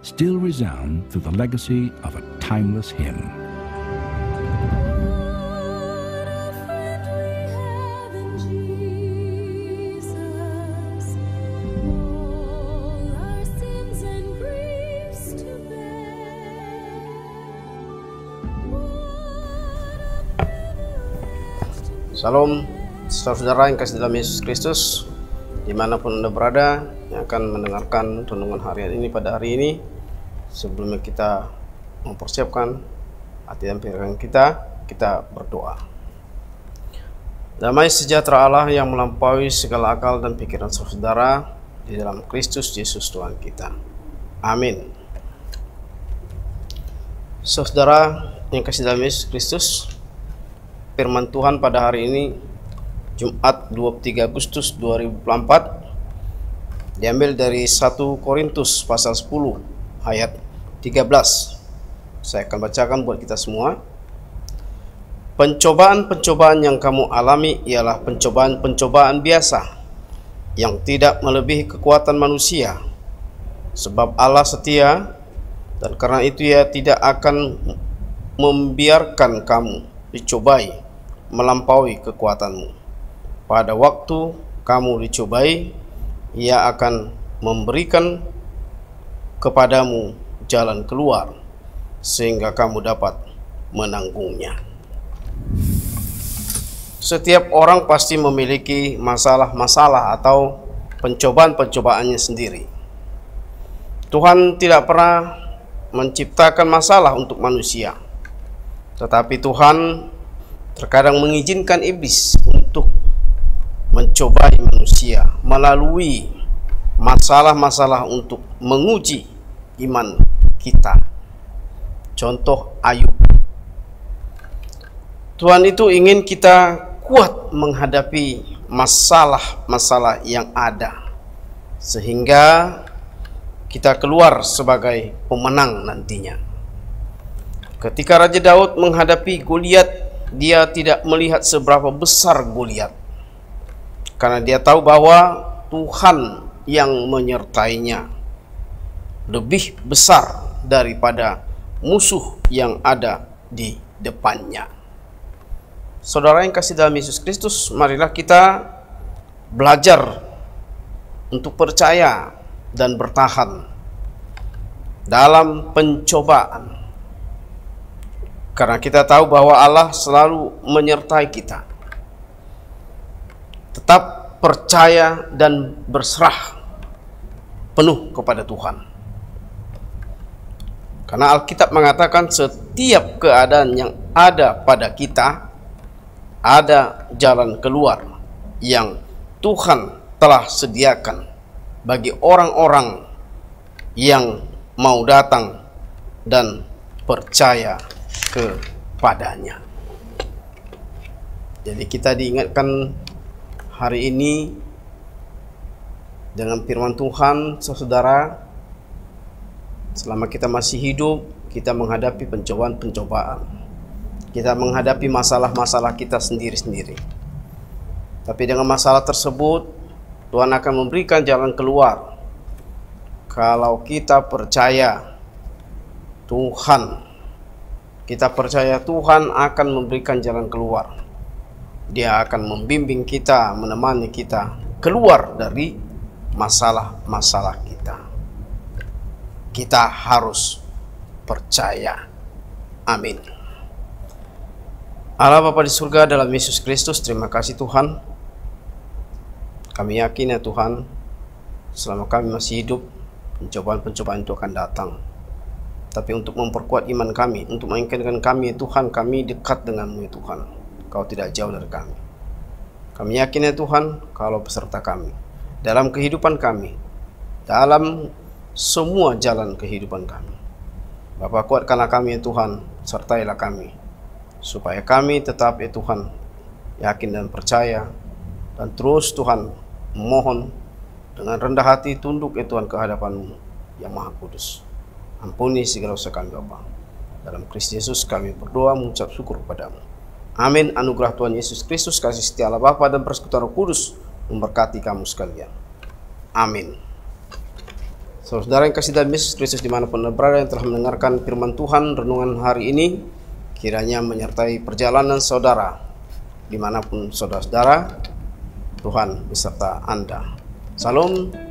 still resound through the legacy of a timeless hymn. Salam, saudara yang kasih dalam Yesus Kristus, dimanapun Anda berada yang akan mendengarkan renungan harian ini pada hari ini. Sebelumnya kita mempersiapkan hati dan pikiran kita berdoa. Damai sejahtera Allah yang melampaui segala akal dan pikiran saudara di dalam Kristus Yesus Tuhan kita. Amin. Saudara yang kasih dalam Yesus Kristus, firman Tuhan pada hari ini Jumat 23 Agustus 2024 diambil dari 1 Korintus pasal 10 ayat 13. Saya akan bacakan buat kita semua. Pencobaan-pencobaan yang kamu alami ialah pencobaan-pencobaan biasa yang tidak melebihi kekuatan manusia, sebab Allah setia dan karena itu Ia tidak akan membiarkan kamu dicobai melampaui kekuatanmu. Pada waktu kamu dicobai, Ia akan memberikan kepadamu jalan keluar sehingga kamu dapat menanggungnya. Setiap orang pasti memiliki masalah-masalah atau pencobaan-pencobaannya sendiri. Tuhan tidak pernah menciptakan masalah untuk manusia, tetapi Tuhan terkadang mengizinkan iblis untuk mencobai manusia melalui masalah-masalah untuk menguji iman kita. Contoh Ayub. Tuhan itu ingin kita kuat menghadapi masalah-masalah yang ada, sehingga kita keluar sebagai pemenang nantinya. Ketika Raja Daud menghadapi Goliat, dia tidak melihat seberapa besar Goliat, karena dia tahu bahwa Tuhan yang menyertainya lebih besar daripada musuh yang ada di depannya. Saudara yang kasih dalam Yesus Kristus, marilah kita belajar untuk percaya dan bertahan dalam pencobaan, karena kita tahu bahwa Allah selalu menyertai kita. Tetap percaya dan berserah penuh kepada Tuhan. Karena Alkitab mengatakan setiap keadaan yang ada pada kita ada jalan keluar yang Tuhan telah sediakan bagi orang-orang yang mau datang dan percaya kepadanya. Jadi kita diingatkan hari ini dengan firman Tuhan, saudara, selama kita masih hidup, kita menghadapi pencobaan-pencobaan. Kita menghadapi masalah-masalah kita sendiri-sendiri. Tapi dengan masalah tersebut, Tuhan akan memberikan jalan keluar. Kalau kita percaya Tuhan akan memberikan jalan keluar. Dia akan membimbing kita, menemani kita keluar dari masalah-masalah kita. Kita harus percaya. Amin. Allah Bapa di surga, dalam Yesus Kristus, terima kasih Tuhan. Kami yakin ya Tuhan, selama kami masih hidup, pencobaan-pencobaan itu akan datang. Tapi untuk memperkuat iman kami, untuk mengingatkan kami ya Tuhan, kami dekat denganmu ya Tuhan. Kau tidak jauh dari kami. Kami yakin ya Tuhan, kalau beserta kami dalam kehidupan kami, dalam semua jalan kehidupan kami. Bapa, kuatkanlah kami ya Tuhan, sertailah kami, supaya kami tetap ya Tuhan yakin dan percaya, dan terus Tuhan mohon dengan rendah hati tunduk ya Tuhan ke hadapan-Mu yang Maha Kudus. Ampuni segala dosa kami Bapa. Dalam Kristus Yesus kami berdoa mengucap syukur kepadamu. Amin. Anugerah Tuhan Yesus Kristus, kasih setia Allah Bapa dan persekutuan Roh Kudus memberkati kamu sekalian. Amin. Saudara yang kasih dalam Yesus Kristus dimanapun Anda berada yang telah mendengarkan firman Tuhan renungan hari ini, kiranya menyertai perjalanan saudara dimanapun saudara-saudara. Tuhan beserta Anda. Salam.